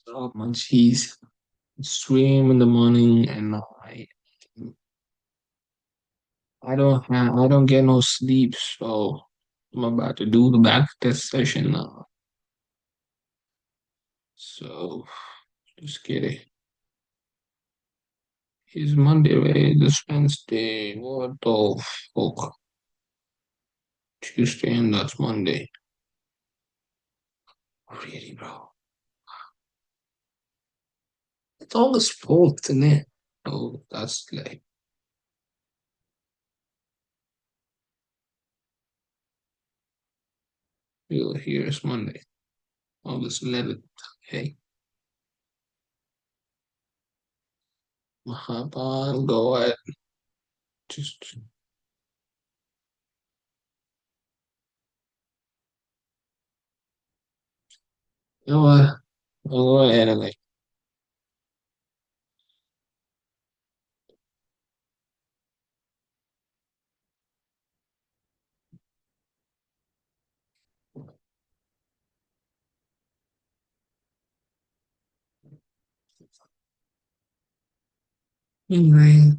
So much he's stream in the morning, and I don't get no sleep, so I'm about to do the back test session now. So just kidding. It's Monday, right? This Wednesday. What the fuck? Tuesday and that's Monday. Really, bro? It's August 4th, isn't it? Oh, that's like, here's Monday, August 11th. Hey, Mahapan, go ahead. Just, you know what? I'll go ahead and like, anyway.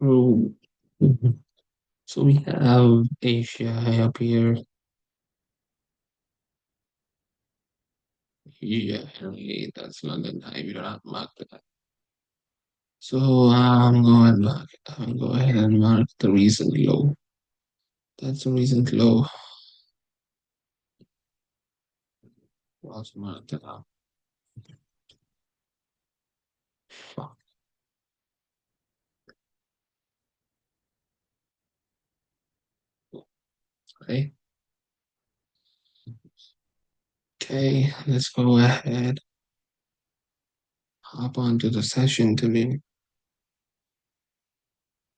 So, so we have Asia up here. Yeah, really, that's London time. You don't have to mark that. So I'm go ahead and mark the recent low. That's a recent low. Also mark that up. Fuck. Okay. Okay, let's go ahead. Hop onto the session to be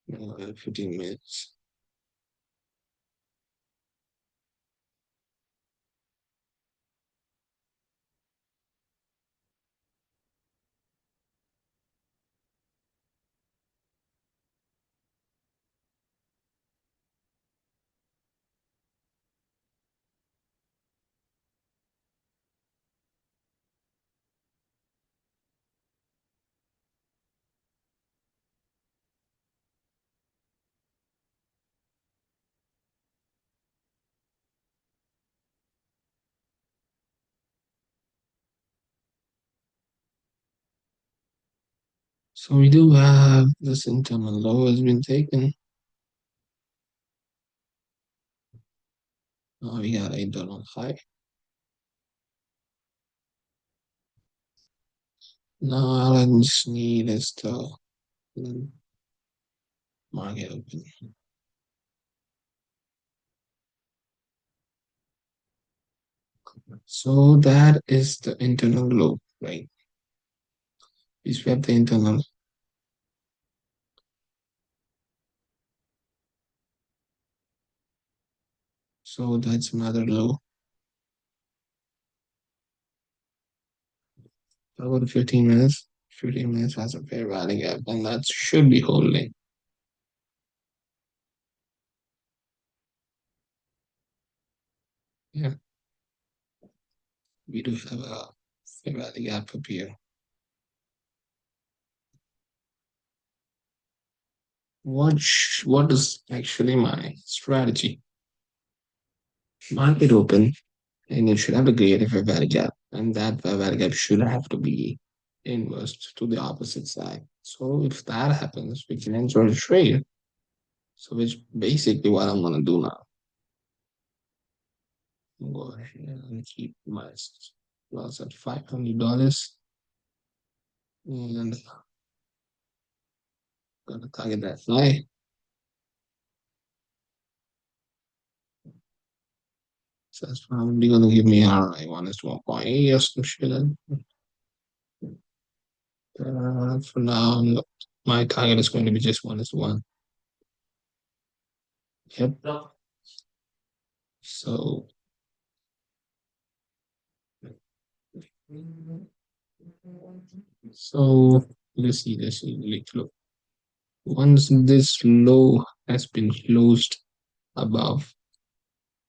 15 minutes. So we do have this internal low has been taken. Now we got internal high. Now all I just need is to market open. So that is the internal low, right? We swept the internal. So that's another low. About 15 minutes. 15 minutes has a fair value gap, and that should be holding. Yeah, we do have a fair value gap up here. What is actually my strategy? Market open, and it should have to create a fair value gap, and that fair value gap should have to be inverse to the opposite side. So if that happens, we can enter a trade. So which basically what I'm gonna do now. I'm gonna go ahead and keep my loss at $500, and gonna target that high. So that's probably gonna give me like 1:1.8 or some shit. For now, my target is going to be just 1:1. Yep. So, so let's see, look. Once this low has been closed above,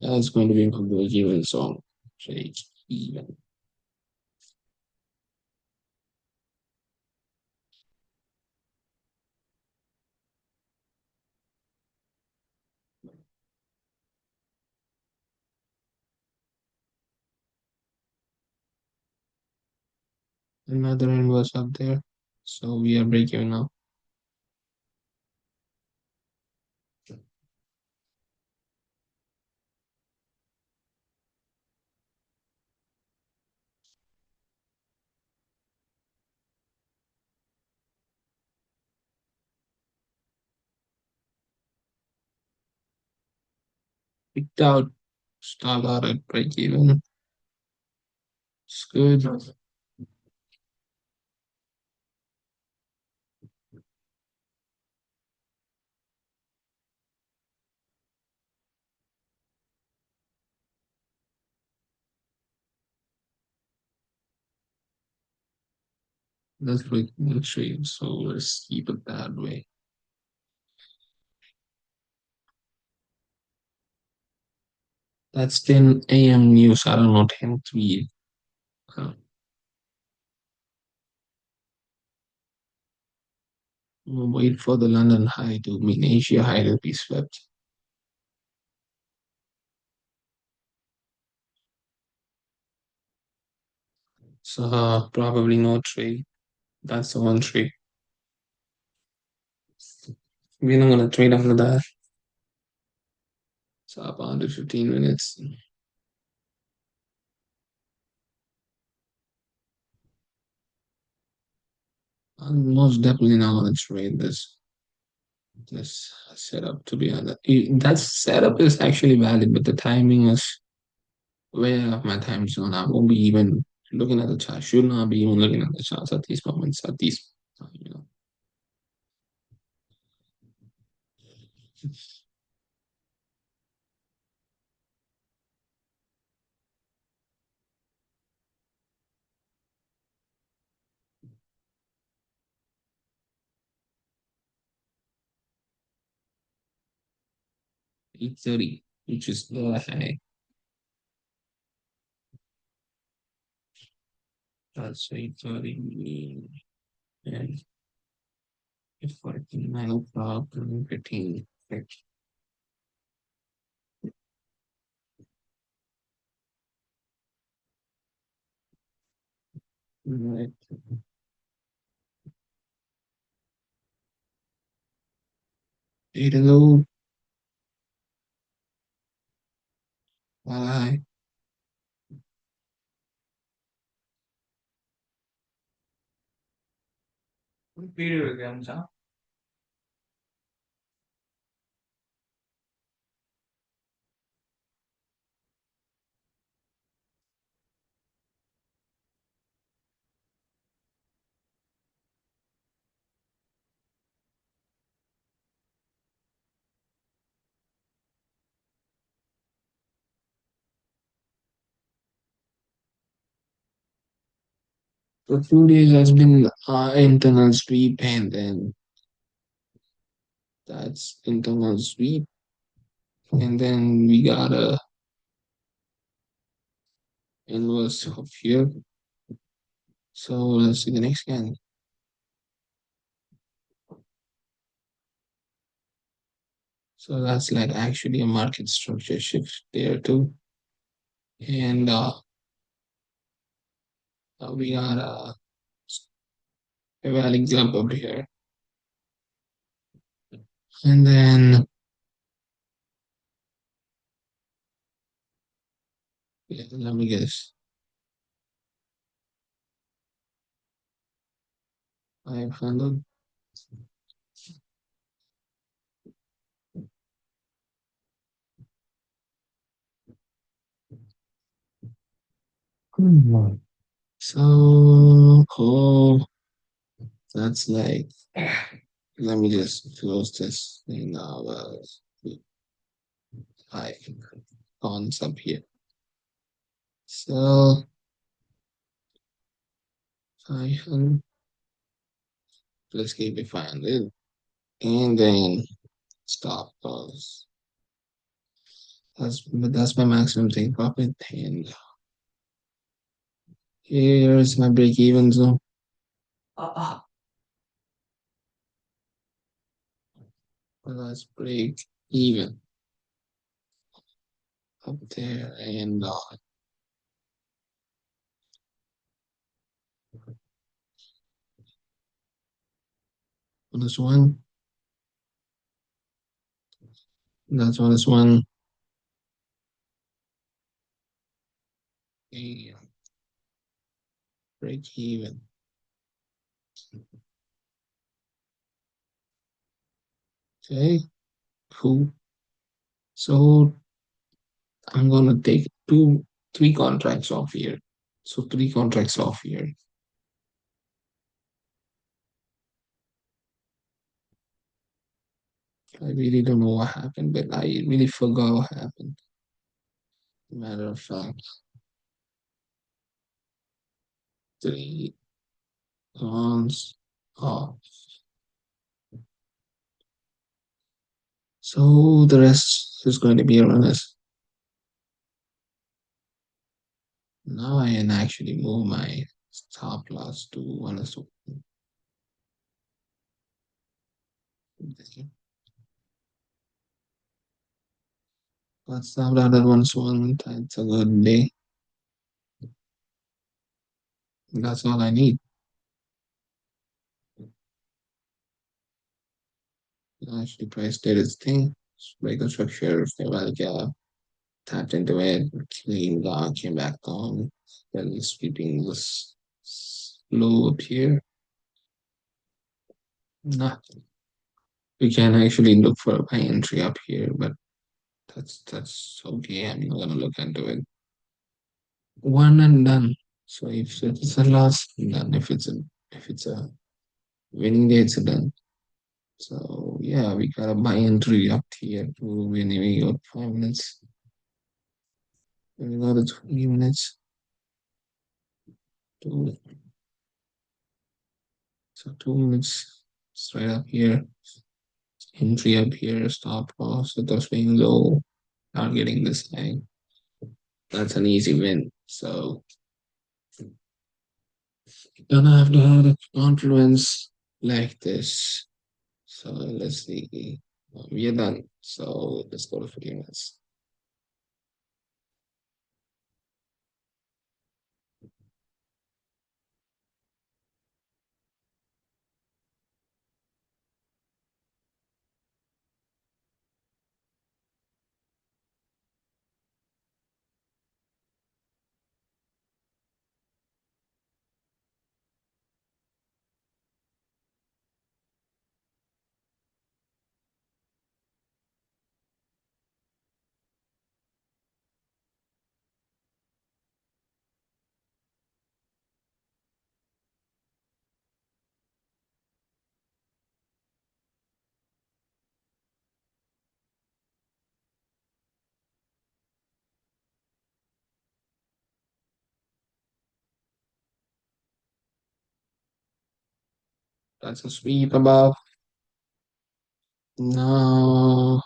that's going to be my break even song. Break even. Another inverse up there. So we are break even now. Picked out. Start out at break even. It's good. That's break even trade. So let's keep it that way. That's 10 a.m. news. I don't know, 10:03. Wait for the London high to mean Asia high to be swept. So probably no trade. That's the one trade. We're not gonna trade after that. So about 15 minutes. I'm most definitely not gonna trade this setup to be honest. That setup is actually valid, but the timing is way off my time zone. I won't be even looking at the chart. Should not be even looking at the charts at these moments. At these, you know, 8:30, which is the high. That's 8:30 and if 9 o'clock and 15. Right. Hello. Bye. Video games, huh? For 2 days has been internal sweep, and then that's internal sweep, and then we got a inverse of here. So let's see the next scan. So that's like actually a market structure shift there too, and we got a valid jump over here, and then yeah, let me guess. I've handled. Hmm. So, oh, that's like, let me just close this thing now. I concept here. So, I let's keep it 500 and then stop loss. That's my maximum take profit. And here's my break even zone. Uh, let's break even up there and this one. That's on this one. And break even. Okay, cool. So I'm gonna take three contracts off here. So three contracts off here. I really don't know what happened, but I really forgot what happened. Matter of fact, three cons off. So the rest is going to be around us. Now I can actually move my stop loss to 1:1. Let's stop that at 1:1. It's a good day. That's all I need. Actually, price did its thing. Break the structure, fair value gap, tapped into it, clean down, came back down, then sweeping this low up here. Nothing. We can actually look for a buy entry up here, but that's okay. I'm not gonna look into it. One and done. So if it's a loss, done. If it's a winning day, it's a done. So yeah, we got a buy entry up here to when we got 5 minutes. We got the 20 minutes to so 2 minutes straight up here. Entry up here, stop loss. So that's being low, targeting this high. That's an easy win. So gonna have to have a confluence like this. So let's see. We are done. So let's go to 15 minutes. That's a sweep above. No,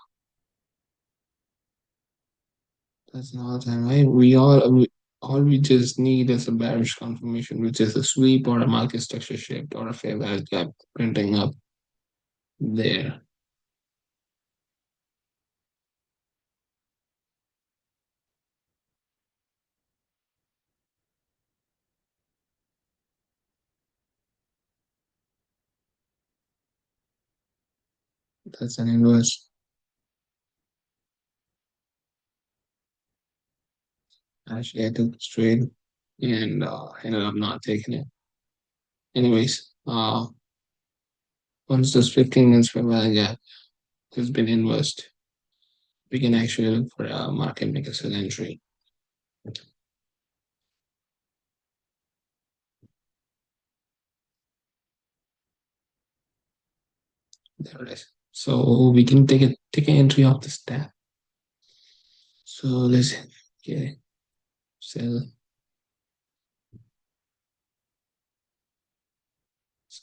that's not the time. Right? All we just need is a bearish confirmation, which is a sweep or a market structure shift or a fair value gap printing up there. That's an inverse. Actually, I took this trade and ended up not taking it. Anyways, once this 15 minutes fair value gap has been inversed, we can actually look for a market maker sell entry. There it is. So we can take an entry of this tab. So let's okay, sell,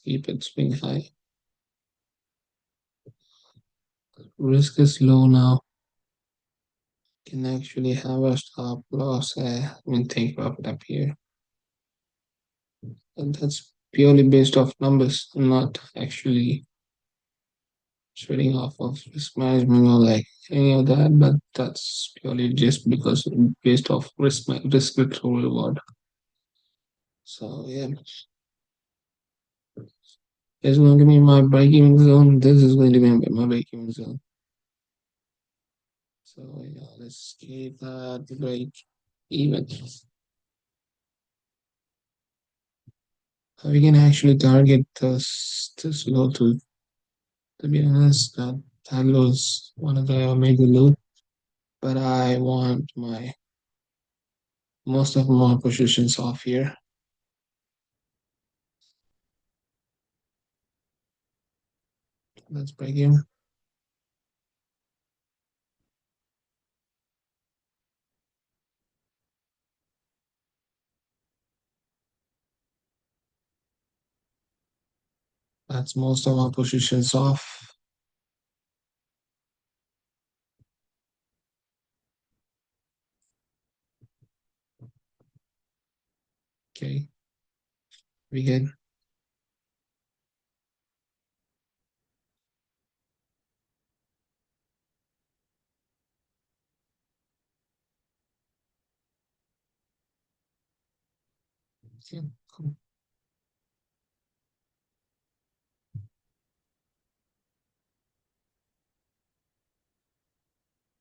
keep it swing high. Risk is low now. Can actually have a stop loss. Take profit up here. And that's purely based off numbers, not actually trading off of risk management or like any of that, but that's purely just because based off risk return reward. So yeah, it's going to be my break-even zone. This is going to be my break-even zone. So yeah, let's keep that break even. We can actually target this low to be honest, that low is one of the major low, but I want my most of my positions off here. Let's break even. That's most of our positions off. Okay, we good. Okay, cool.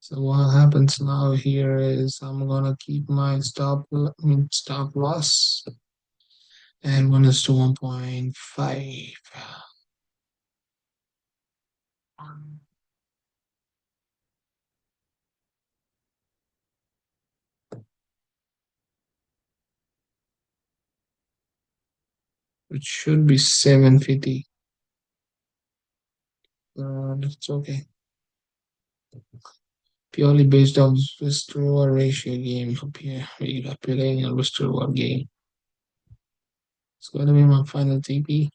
So what happens now here is I'm gonna keep my stop loss and 1:1.5. It should be 750. It's okay. Purely based on risk reward ratio game up here. We are playing a risk reward game. It's gonna be my final TP.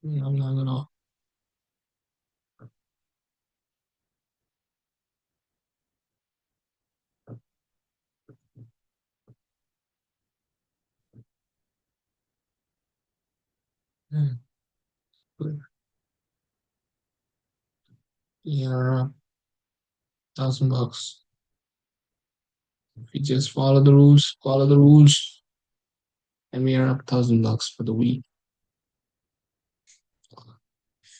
I'm not gonna. Yeah, $1,000. If we just follow the rules, and we are up $1,000 for the week.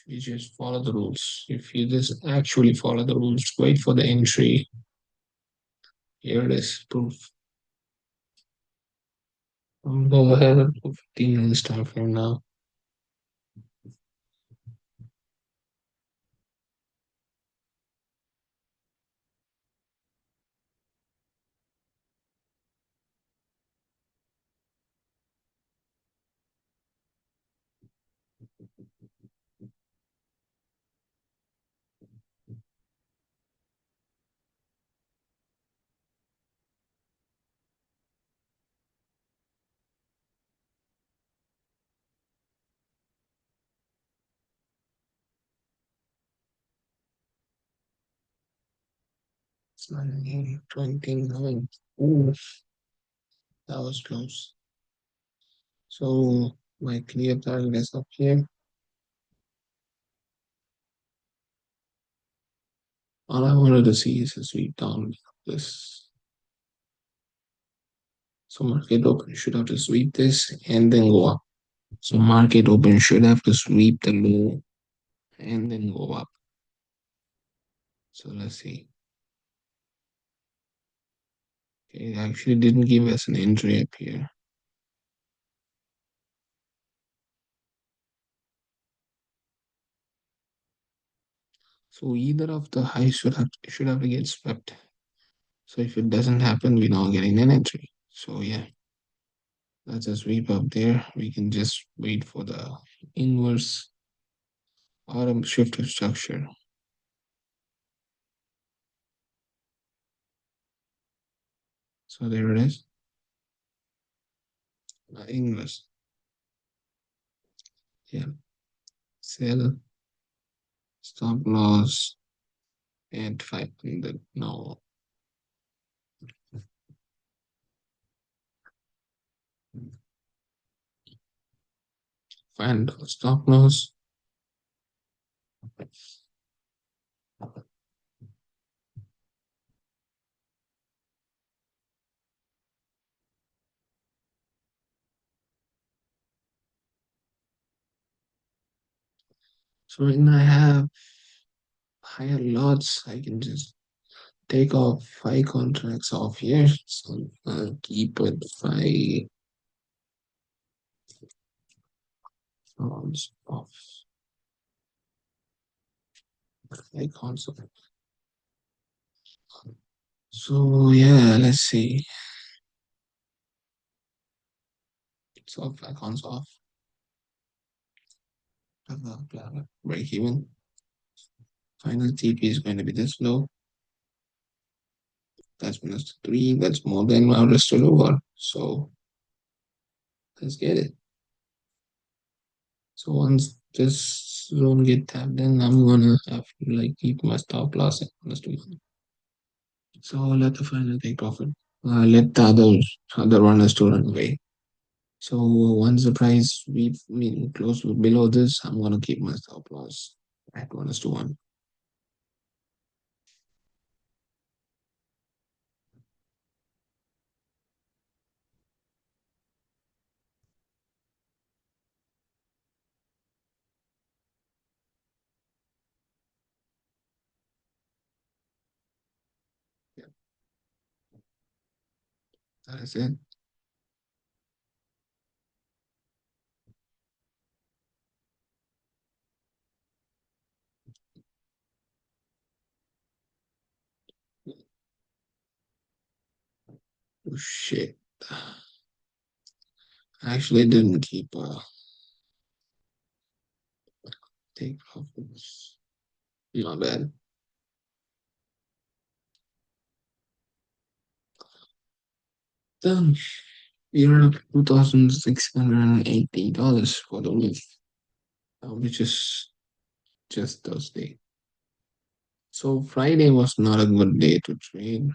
You just follow the rules. If you just actually follow the rules, wait for the entry. Here it is, proof. Go ahead and 15 minutes time from now. It's 9:29. Ooh, that was close. So my clear target is up here. All I wanted to see is a sweep down this. So market open should have to sweep this and then go up. So market open should have to sweep the low and then go up. So let's see. Okay, it actually didn't give us an entry up here. So either of the highs should have to get swept. So if it doesn't happen, we're not getting an entry. So yeah, that's a sweep up there. We can just wait for the inverse or a shift structure. So there it is. English. Yeah. Sell, stop loss, and 500. No. Find stop loss. So when I have higher lots, I can just take off 5 contracts off here. So I'll keep it 5 rounds off. 5 concept. So yeah, let's see. So 5 cons off. Break even. Final TP is going to be this low. That's -3. That's more than our rested over. So let's get it. So once this zone get tapped in, I'm gonna have to like keep my stop loss at -2. So let the final take profit. Let the other runners to run away. So once the price we mean close to below this, I'm gonna keep my stop loss at 1:1. Yeah, that is it. Oh shit. I actually didn't keep take profits. Not bad. Done. You're up $2,680 for the week, which is just Thursday. So Friday was not a good day to trade.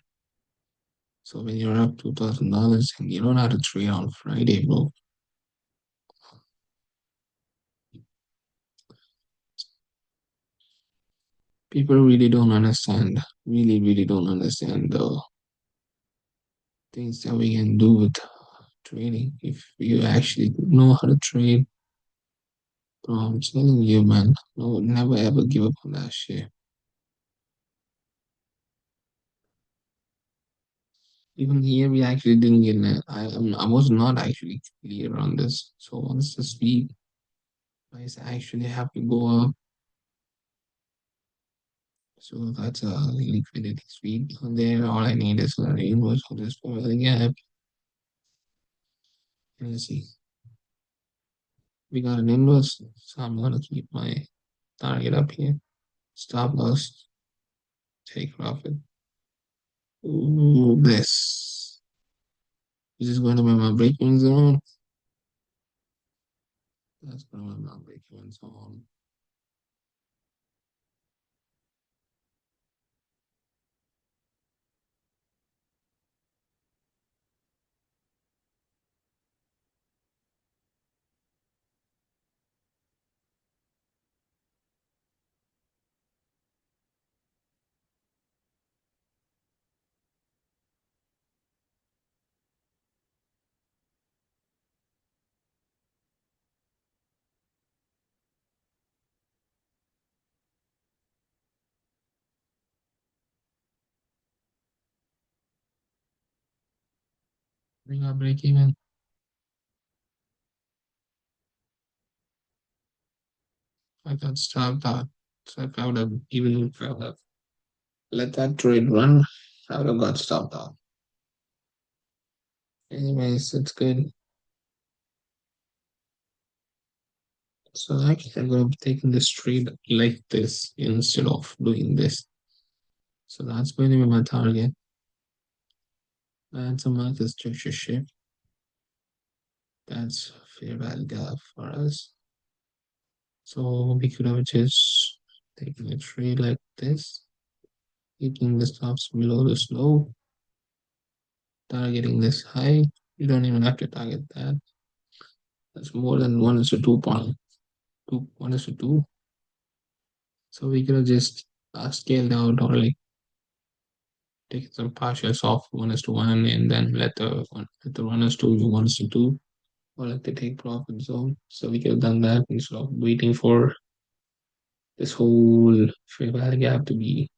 So when you're up $2,000 and you don't have to trade on Friday, bro, people really don't understand. Really, really don't understand the things that we can do with trading. If you actually know how to trade, bro, I'm telling you, man, no, never ever give up on that shit. Even here, we actually didn't get it. I was not actually clear on this. So once the speed price actually have to go up, so that's a liquidity speed on there. All I need is an inverse of this prevailing gap. And let's see, we got an inverse, so I'm gonna keep my target up here. Stop loss, take profit. Ooh, this is going to be my break-even zone. That's going to be my break-even zone. We got break-even. I got stopped out. So if I would have even if I would have let that trade run, I would have got stopped out. Anyways, it's good. So actually, I'm going to be taking this trade like this instead of doing this. So that's going to be my target. And some market structure shift. That's fair value gap for us. So we could have just taken a trade like this, taking the stops below this low, targeting this high. You don't even have to target that. That's more than 1 is to 2.2, 1 is to 2. So we could have just scaled out or like take some partials off 1 is to 1 and then let the 1 is to 1 is to 2 or let the take profit zone. So we could have done that instead of waiting for this whole fair value gap to be.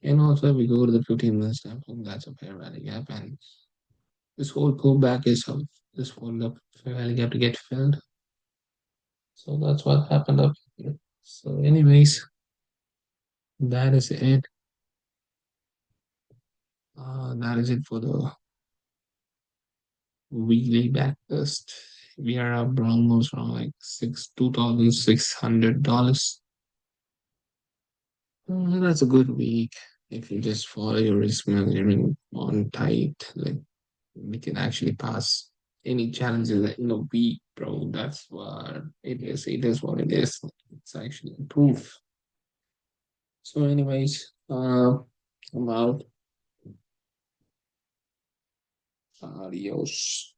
And also, if we go to the 15 minutes time frame, that's a fair value gap. And this whole pullback is how this whole fair value gap to get filled. So that's what happened up here. So, anyways, that is it. That is it for the weekly backtest. We are up almost around like $2,600. That's a good week if you just follow your risk management on tight. Like we can actually pass any challenges in a week, bro. That's what it is. It is what it is. It's actually proof. So, anyways, I'm out. Adios.